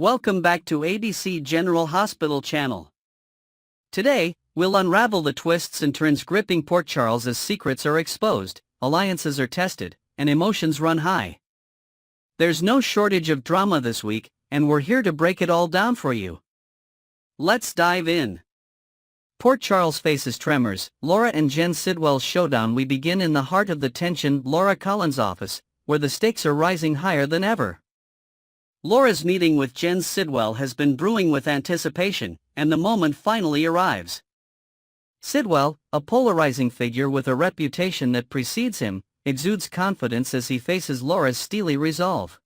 Welcome back to ABC General Hospital channel. Today, we'll unravel the twists and turns gripping Port Charles as secrets are exposed, alliances are tested, and emotions run high. There's no shortage of drama this week, and we're here to break it all down for you. Let's dive in. Port Charles faces tremors, Laura and Jen Sidwell's showdown. We begin in the heart of the tension, Laura Cullen's office, where the stakes are rising higher than ever. Laura's meeting with Jen Sidwell has been brewing with anticipation, and the moment finally arrives. Sidwell, a polarizing figure with a reputation that precedes him, exudes confidence as he faces Laura's steely resolve.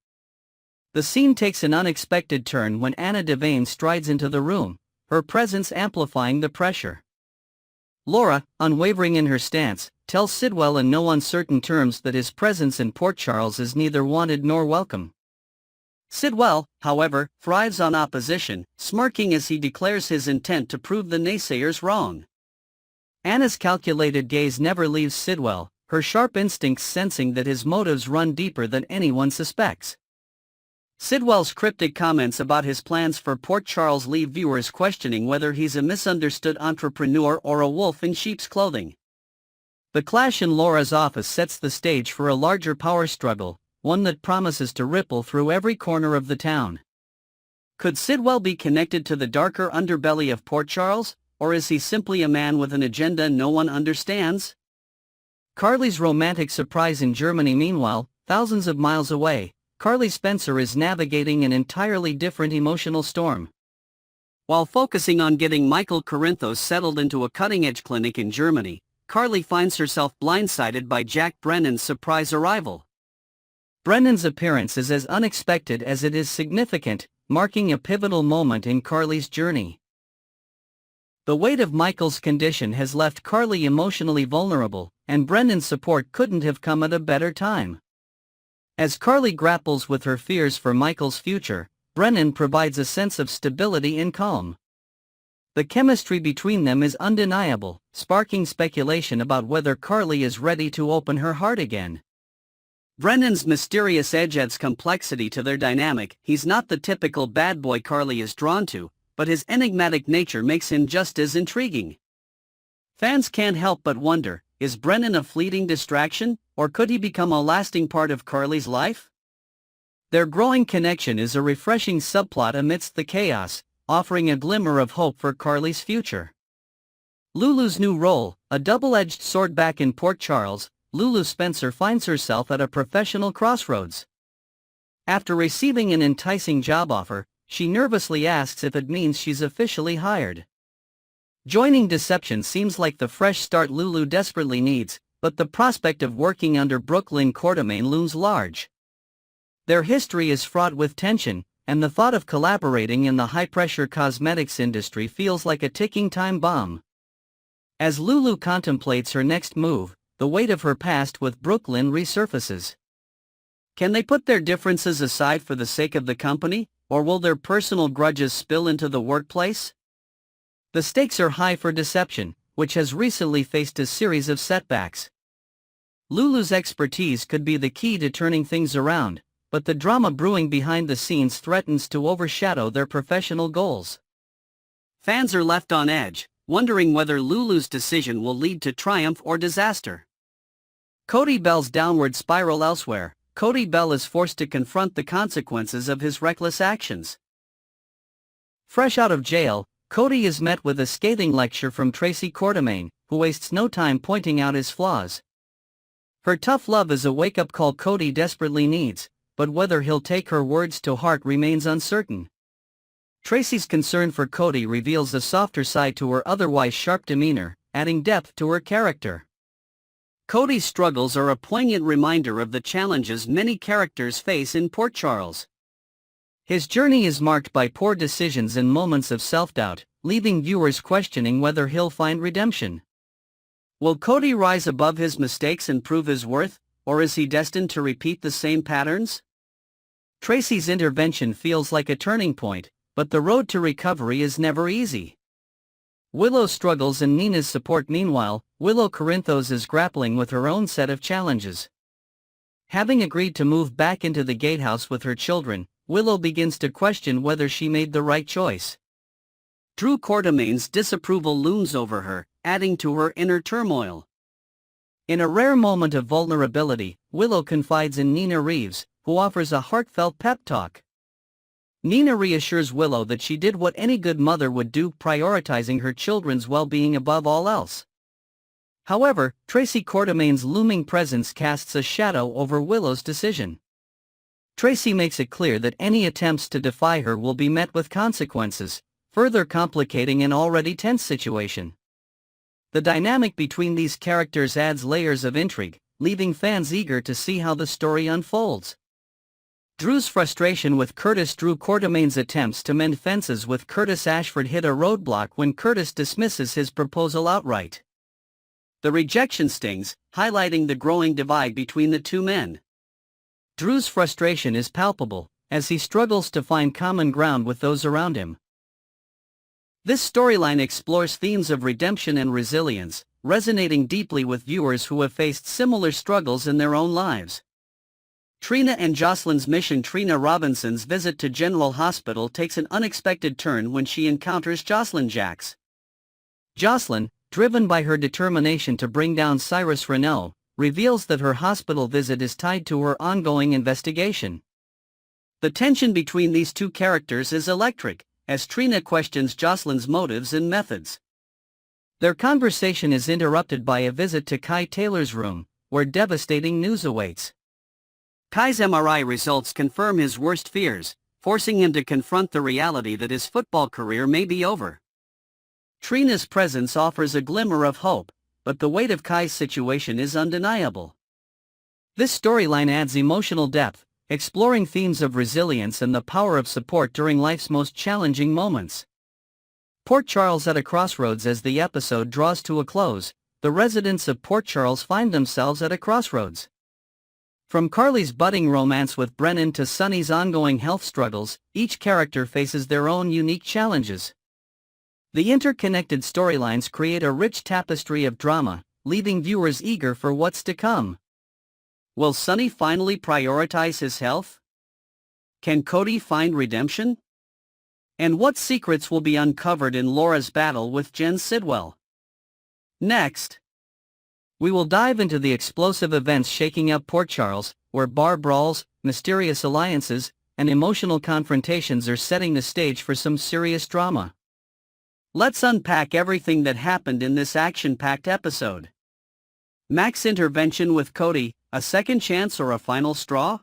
The scene takes an unexpected turn when Anna Devane strides into the room, her presence amplifying the pressure. Laura, unwavering in her stance, tells Sidwell in no uncertain terms that his presence in Port Charles is neither wanted nor welcome. Sidwell, however, thrives on opposition, smirking as he declares his intent to prove the naysayers wrong. Anna's calculated gaze never leaves Sidwell, her sharp instincts sensing that his motives run deeper than anyone suspects. Sidwell's cryptic comments about his plans for Port Charles leave viewers questioning whether he's a misunderstood entrepreneur or a wolf in sheep's clothing. The clash in Laura's office sets the stage for a larger power struggle, one that promises to ripple through every corner of the town. Could Sidwell be connected to the darker underbelly of Port Charles, or is he simply a man with an agenda no one understands? Carly's romantic surprise in Germany. Meanwhile, thousands of miles away, Carly Spencer is navigating an entirely different emotional storm. While focusing on getting Michael Corinthos settled into a cutting-edge clinic in Germany, Carly finds herself blindsided by Jack Brennan's surprise arrival. Brennan's appearance is as unexpected as it is significant, marking a pivotal moment in Carly's journey. The weight of Michael's condition has left Carly emotionally vulnerable, and Brennan's support couldn't have come at a better time. As Carly grapples with her fears for Michael's future, Brennan provides a sense of stability and calm. The chemistry between them is undeniable, sparking speculation about whether Carly is ready to open her heart again. Brennan's mysterious edge adds complexity to their dynamic. He's not the typical bad boy Carly is drawn to, but his enigmatic nature makes him just as intriguing. Fans can't help but wonder, is Brennan a fleeting distraction, or could he become a lasting part of Carly's life? Their growing connection is a refreshing subplot amidst the chaos, offering a glimmer of hope for Carly's future. Lulu's new role, a double-edged sword. Back in Port Charles, Lulu Spencer finds herself at a professional crossroads. After receiving an enticing job offer, she nervously asks if it means she's officially hired. Joining Deception seems like the fresh start Lulu desperately needs, but the prospect of working under Brooklyn Quartermain looms large. Their history is fraught with tension, and the thought of collaborating in the high-pressure cosmetics industry feels like a ticking time bomb. As Lulu contemplates her next move, the weight of her past with Brooklyn resurfaces. Can they put their differences aside for the sake of the company, or will their personal grudges spill into the workplace? The stakes are high for Deception, which has recently faced a series of setbacks. Lulu's expertise could be the key to turning things around, but the drama brewing behind the scenes threatens to overshadow their professional goals. Fans are left on edge, wondering whether Lulu's decision will lead to triumph or disaster. Cody Bell's downward spiral. Elsewhere, Cody Bell is forced to confront the consequences of his reckless actions. Fresh out of jail, Cody is met with a scathing lecture from Tracy Quartermain, who wastes no time pointing out his flaws. Her tough love is a wake-up call Cody desperately needs, but whether he'll take her words to heart remains uncertain. Tracy's concern for Cody reveals a softer side to her otherwise sharp demeanor, adding depth to her character. Cody's struggles are a poignant reminder of the challenges many characters face in Port Charles. His journey is marked by poor decisions and moments of self-doubt, leaving viewers questioning whether he'll find redemption. Will Cody rise above his mistakes and prove his worth, or is he destined to repeat the same patterns? Tracy's intervention feels like a turning point, but the road to recovery is never easy. Willow struggles and Nina's support. Meanwhile, Willow Corinthos is grappling with her own set of challenges. Having agreed to move back into the gatehouse with her children, Willow begins to question whether she made the right choice. Drew Quartermain's disapproval looms over her, adding to her inner turmoil. In a rare moment of vulnerability, Willow confides in Nina Reeves, who offers a heartfelt pep talk. Nina reassures Willow that she did what any good mother would do, prioritizing her children's well-being above all else. However, Tracy Quartermain's looming presence casts a shadow over Willow's decision. Tracy makes it clear that any attempts to defy her will be met with consequences, further complicating an already tense situation. The dynamic between these characters adds layers of intrigue, leaving fans eager to see how the story unfolds. Drew's frustration with Curtis. Drew Quartermain's attempts to mend fences with Curtis Ashford hit a roadblock when Curtis dismisses his proposal outright. The rejection stings, highlighting the growing divide between the two men. Drew's frustration is palpable, as he struggles to find common ground with those around him. This storyline explores themes of redemption and resilience, resonating deeply with viewers who have faced similar struggles in their own lives. Trina and Jocelyn's mission. Trina Robinson's visit to General Hospital takes an unexpected turn when she encounters Jocelyn Jacks. Jocelyn, driven by her determination to bring down Cyrus Renault, reveals that her hospital visit is tied to her ongoing investigation. The tension between these two characters is electric, as Trina questions Jocelyn's motives and methods. Their conversation is interrupted by a visit to Kai Taylor's room, where devastating news awaits. Kai's MRI results confirm his worst fears, forcing him to confront the reality that his football career may be over. Trina's presence offers a glimmer of hope, but the weight of Kai's situation is undeniable. This storyline adds emotional depth, exploring themes of resilience and the power of support during life's most challenging moments. Port Charles at a crossroads. As the episode draws to a close, the residents of Port Charles find themselves at a crossroads. From Carly's budding romance with Brennan to Sunny's ongoing health struggles, each character faces their own unique challenges. The interconnected storylines create a rich tapestry of drama, leaving viewers eager for what's to come. Will Sunny finally prioritize his health? Can Cody find redemption? And what secrets will be uncovered in Laura's battle with Jen Sidwell? Next, we will dive into the explosive events shaking up Port Charles, where bar brawls, mysterious alliances, and emotional confrontations are setting the stage for some serious drama. Let's unpack everything that happened in this action-packed episode. Mac's intervention with Cody, a second chance or a final straw?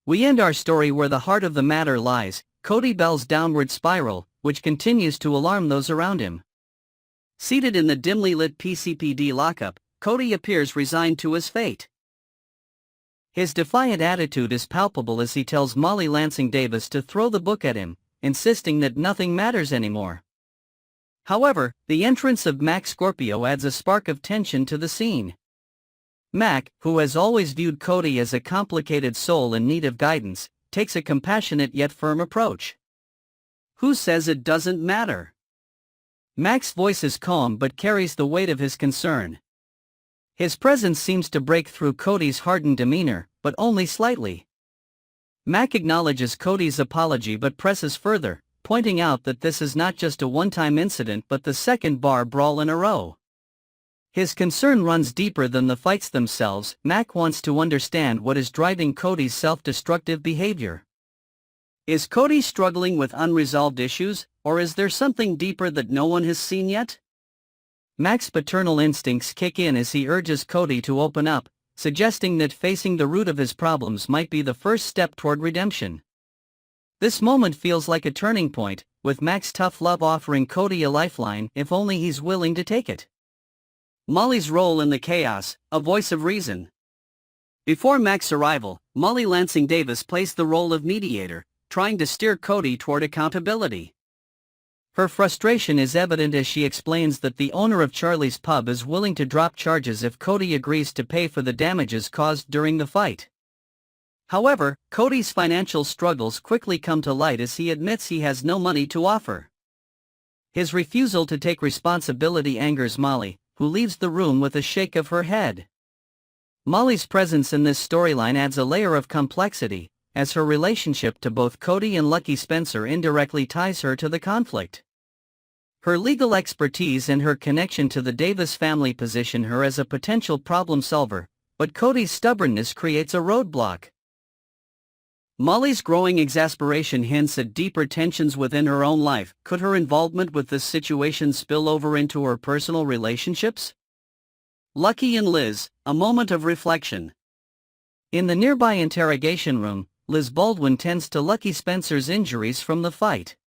We end our story where the heart of the matter lies, Cody Bell's downward spiral, which continues to alarm those around him. Seated in the dimly lit PCPD lockup, Cody appears resigned to his fate. His defiant attitude is palpable as he tells Molly Lansing Davis to throw the book at him, insisting that nothing matters anymore. However, the entrance of Mac Scorpio adds a spark of tension to the scene. Mac, who has always viewed Cody as a complicated soul in need of guidance, takes a compassionate yet firm approach. Who says it doesn't matter? Mac's voice is calm but carries the weight of his concern. His presence seems to break through Cody's hardened demeanor, but only slightly. Mac acknowledges Cody's apology but presses further, pointing out that this is not just a one-time incident but the second bar brawl in a row. His concern runs deeper than the fights themselves. Mac wants to understand what is driving Cody's self-destructive behavior. Is Cody struggling with unresolved issues, or is there something deeper that no one has seen yet? Mac's paternal instincts kick in as he urges Cody to open up, suggesting that facing the root of his problems might be the first step toward redemption. This moment feels like a turning point, with Mac's tough love offering Cody a lifeline if only he's willing to take it. Molly's role in the chaos, a voice of reason. Before Mac's arrival, Molly Lansing Davis plays the role of mediator, trying to steer Cody toward accountability. Her frustration is evident as she explains that the owner of Charlie's Pub is willing to drop charges if Cody agrees to pay for the damages caused during the fight. However, Cody's financial struggles quickly come to light as he admits he has no money to offer. His refusal to take responsibility angers Molly, who leaves the room with a shake of her head. Molly's presence in this storyline adds a layer of complexity, as her relationship to both Cody and Lucky Spencer indirectly ties her to the conflict. Her legal expertise and her connection to the Davis family position her as a potential problem solver, but Cody's stubbornness creates a roadblock. Molly's growing exasperation hints at deeper tensions within her own life. Could her involvement with this situation spill over into her personal relationships? Lucky and Liz, a moment of reflection. In the nearby interrogation room, Liz Baldwin tends to Lucky Spencer's injuries from the fight.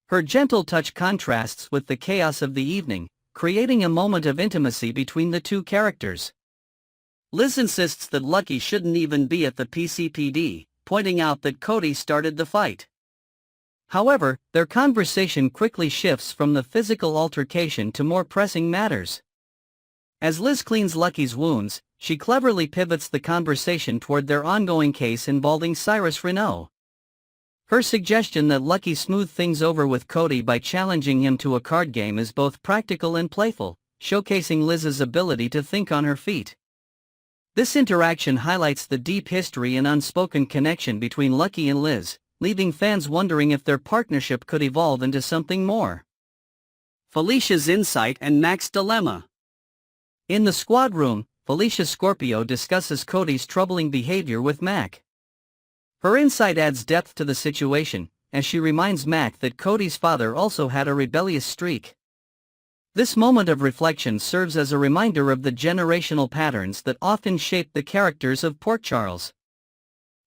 Her gentle touch contrasts with the chaos of the evening, creating a moment of intimacy between the two characters. Liz insists that Lucky shouldn't even be at the PCPD, pointing out that Cody started the fight. However, their conversation quickly shifts from the physical altercation to more pressing matters. As Liz cleans Lucky's wounds, she cleverly pivots the conversation toward their ongoing case involving Cyrus Renaud. Her suggestion that Lucky smooth things over with Cody by challenging him to a card game is both practical and playful, showcasing Liz's ability to think on her feet. This interaction highlights the deep history and unspoken connection between Lucky and Liz, leaving fans wondering if their partnership could evolve into something more. Felicia's insight and Mac's dilemma. In the squad room, Felicia Scorpio discusses Cody's troubling behavior with Mac. Her insight adds depth to the situation, as she reminds Mac that Cody's father also had a rebellious streak. This moment of reflection serves as a reminder of the generational patterns that often shape the characters of Port Charles.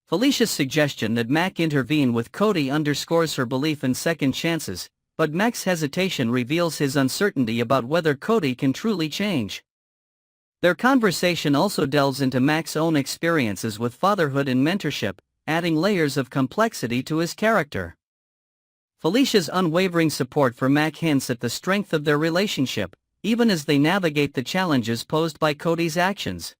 Felicia's suggestion that Mac intervene with Cody underscores her belief in second chances, but Mac's hesitation reveals his uncertainty about whether Cody can truly change. Their conversation also delves into Mac's own experiences with fatherhood and mentorship, adding layers of complexity to his character. Felicia's unwavering support for Mac hints at the strength of their relationship, even as they navigate the challenges posed by Cody's actions.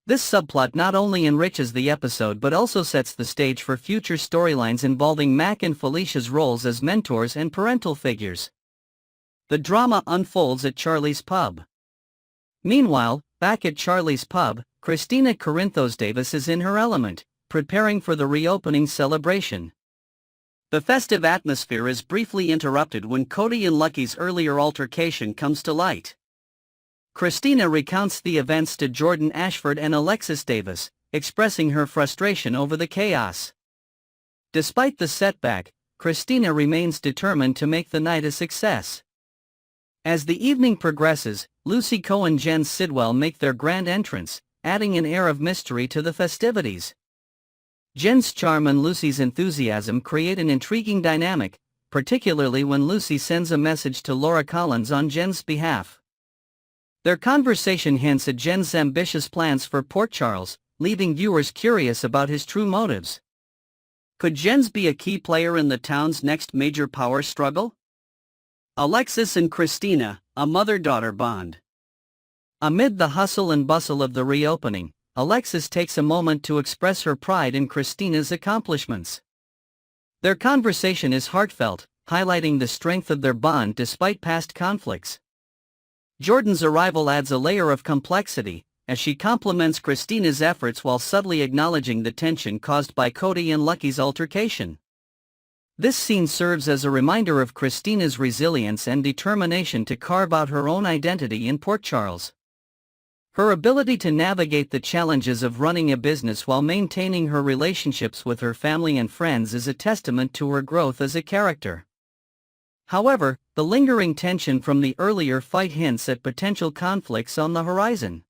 This subplot not only enriches the episode but also sets the stage for future storylines involving Mac and Felicia's roles as mentors and parental figures. The drama unfolds at Charlie's pub. Meanwhile, back at Charlie's pub, Christina Corinthos Davis is in her element, preparing for the reopening celebration. The festive atmosphere is briefly interrupted when Cody and Lucky's earlier altercation comes to light. Christina recounts the events to Jordan Ashford and Alexis Davis, expressing her frustration over the chaos. Despite the setback, Christina remains determined to make the night a success. As the evening progresses, Lucy Coe and Jen Sidwell make their grand entrance, adding an air of mystery to the festivities. Jen's charm and Lucy's enthusiasm create an intriguing dynamic, particularly when Lucy sends a message to Laura Collins on Jen's behalf. Their conversation hints at Jen's ambitious plans for Port Charles, leaving viewers curious about his true motives. Could Jens be a key player in the town's next major power struggle? Alexis and Christina, a mother-daughter bond. Amid the hustle and bustle of the reopening, Alexis takes a moment to express her pride in Christina's accomplishments. Their conversation is heartfelt, highlighting the strength of their bond despite past conflicts. Jordan's arrival adds a layer of complexity, as she compliments Christina's efforts while subtly acknowledging the tension caused by Cody and Lucky's altercation. This scene serves as a reminder of Christina's resilience and determination to carve out her own identity in Port Charles. Her ability to navigate the challenges of running a business while maintaining her relationships with her family and friends is a testament to her growth as a character. However, the lingering tension from the earlier fight hints at potential conflicts on the horizon.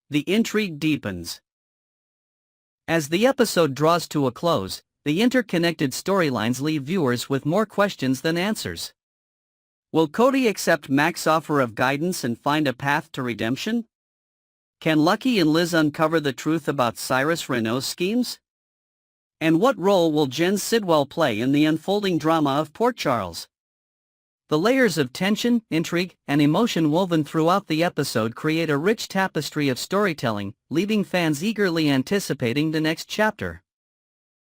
The intrigue deepens. As the episode draws to a close, the interconnected storylines leave viewers with more questions than answers. Will Cody accept Mac's offer of guidance and find a path to redemption? Can Lucky and Liz uncover the truth about Cyrus Renaud's schemes? And what role will Jen Sidwell play in the unfolding drama of Port Charles? The layers of tension, intrigue, and emotion woven throughout the episode create a rich tapestry of storytelling, leaving fans eagerly anticipating the next chapter.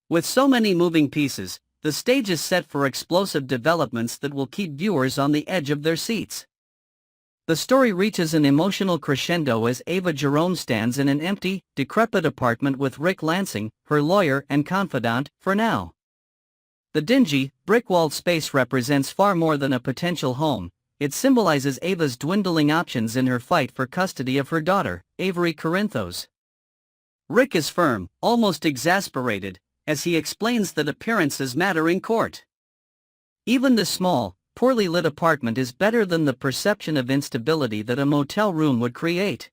With so many moving pieces, the stage is set for explosive developments that will keep viewers on the edge of their seats. The story reaches an emotional crescendo as Ava Jerome stands in an empty, decrepit apartment with Rick Lansing, her lawyer and confidant, for now. The dingy, brick-walled space represents far more than a potential home. It symbolizes Ava's dwindling options in her fight for custody of her daughter, Avery Corinthos. Rick is firm, almost exasperated, as he explains that appearances matter in court. Even the small, poorly lit apartment is better than the perception of instability that a motel room would create.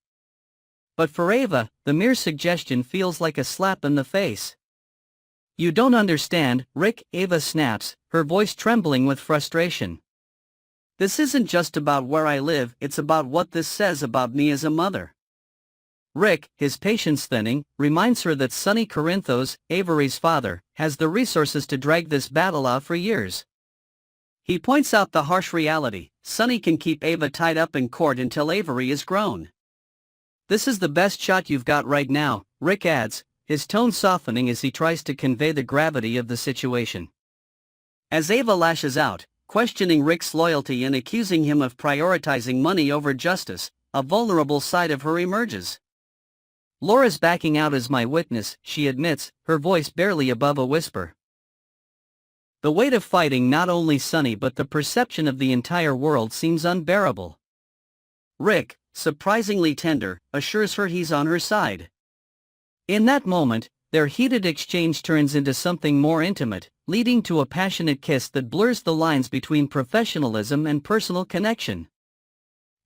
But for Ava, the mere suggestion feels like a slap in the face. "You don't understand, Rick," Ava snaps, her voice trembling with frustration. "This isn't just about where I live, it's about what this says about me as a mother." Rick, his patience thinning, reminds her that Sonny Corinthos, Avery's father, has the resources to drag this battle out for years. He points out the harsh reality: Sonny can keep Ava tied up in court until Avery is grown. "This is the best shot you've got right now," Rick adds, his tone softening as he tries to convey the gravity of the situation. As Ava lashes out, questioning Rick's loyalty and accusing him of prioritizing money over justice, a vulnerable side of her emerges. "Laura's backing out as my witness," she admits, her voice barely above a whisper. The weight of fighting not only Sonny but the perception of the entire world seems unbearable. Rick, surprisingly tender, assures her he's on her side. In that moment, their heated exchange turns into something more intimate, leading to a passionate kiss that blurs the lines between professionalism and personal connection.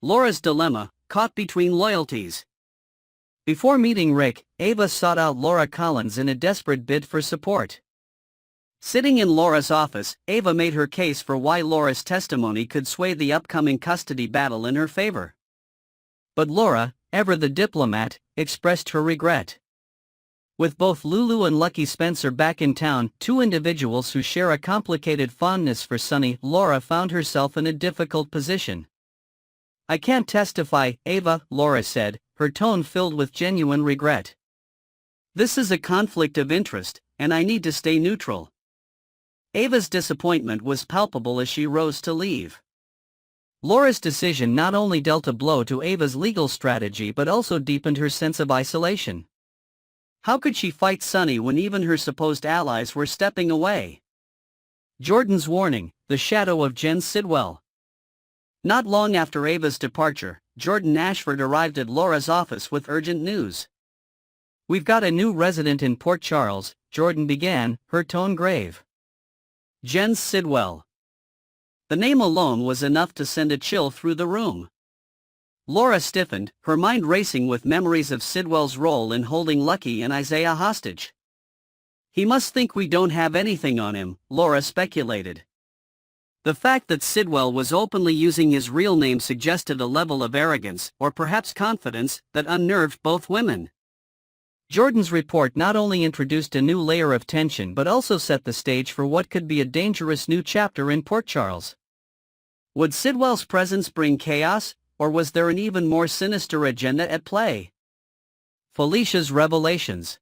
Laura's dilemma, caught between loyalties. Before meeting Rick, Ava sought out Laura Collins in a desperate bid for support. Sitting in Laura's office, Ava made her case for why Laura's testimony could sway the upcoming custody battle in her favor. But Laura, ever the diplomat, expressed her regret. With both Lulu and Lucky Spencer back in town, two individuals who share a complicated fondness for Sonny, Laura found herself in a difficult position. "I can't testify, Ava," Laura said, her tone filled with genuine regret. "This is a conflict of interest, and I need to stay neutral." Ava's disappointment was palpable as she rose to leave. Laura's decision not only dealt a blow to Ava's legal strategy but also deepened her sense of isolation. How could she fight Sonny when even her supposed allies were stepping away? Jordan's warning, the shadow of Jen Sidwell. Not long after Ava's departure, Jordan Ashford arrived at Laura's office with urgent news. "We've got a new resident in Port Charles," Jordan began, her tone grave. Jen Sidwell. The name alone was enough to send a chill through the room. Laura stiffened, her mind racing with memories of Sidwell's role in holding Lucky and Isaiah hostage. "He must think we don't have anything on him," Laura speculated. The fact that Sidwell was openly using his real name suggested a level of arrogance, or perhaps confidence, that unnerved both women. Jordan's report not only introduced a new layer of tension but also set the stage for what could be a dangerous new chapter in Port Charles. Would Sidwell's presence bring chaos, or was there an even more sinister agenda at play? Felicia's revelations.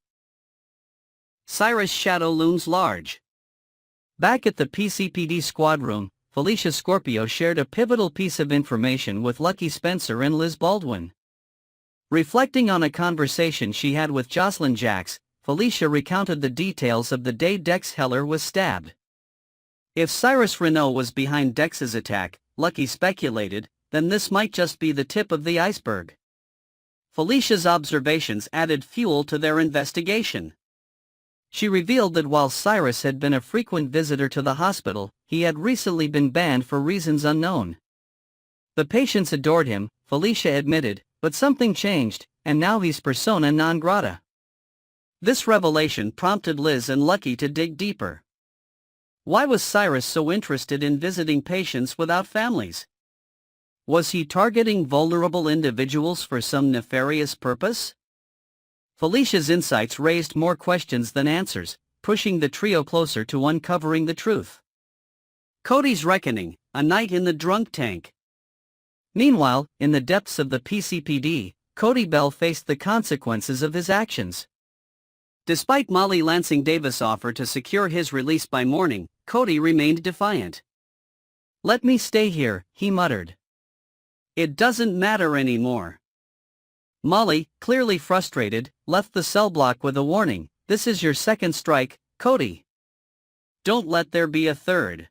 Cyrus' shadow looms large. Back at the PCPD squad room, Felicia Scorpio shared a pivotal piece of information with Lucky Spencer and Liz Baldwin. Reflecting on a conversation she had with Jocelyn Jacks, Felicia recounted the details of the day Dex Heller was stabbed. If Cyrus Renault was behind Dex's attack, Lucky speculated, then this might just be the tip of the iceberg. Felicia's observations added fuel to their investigation. She revealed that while Cyrus had been a frequent visitor to the hospital, he had recently been banned for reasons unknown. The patients adored him, Felicia admitted, but something changed, and now he's persona non grata. This revelation prompted Liz and Lucky to dig deeper. Why was Cyrus so interested in visiting patients without families? Was he targeting vulnerable individuals for some nefarious purpose? Felicia's insights raised more questions than answers, pushing the trio closer to uncovering the truth. Cody's reckoning, a night in the drunk tank. Meanwhile, in the depths of the PCPD, Cody Bell faced the consequences of his actions. Despite Molly Lansing Davis' offer to secure his release by morning, Cody remained defiant. "Let me stay here," he muttered. It doesn't matter anymore. Molly, clearly frustrated, left the cell block with a warning, "This is your second strike, Cody. Don't let there be a third."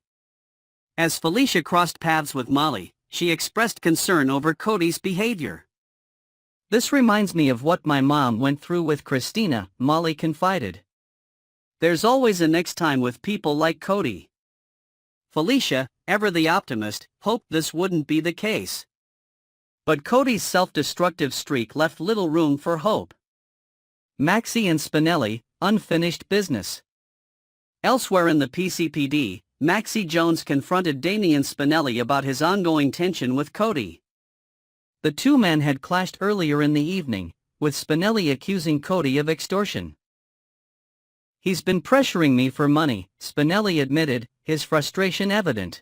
As Felicia crossed paths with Molly, she expressed concern over Cody's behavior. "This reminds me of what my mom went through with Christina," Molly confided. "There's always a next time with people like Cody." Felicia, ever the optimist, hoped this wouldn't be the case. But Cody's self-destructive streak left little room for hope. Maxie and Spinelli, unfinished business. Elsewhere in the PCPD, Maxie Jones confronted Damian Spinelli about his ongoing tension with Cody. The two men had clashed earlier in the evening, with Spinelli accusing Cody of extortion. "He's been pressuring me for money," Spinelli admitted, his frustration evident.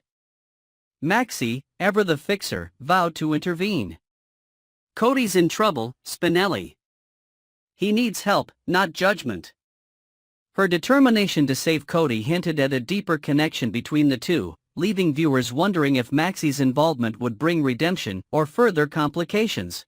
Maxie, ever the fixer, vowed to intervene. "Cody's in trouble, Spinelli. He needs help, not judgment." Her determination to save Cody hinted at a deeper connection between the two, leaving viewers wondering if Maxie's involvement would bring redemption or further complications.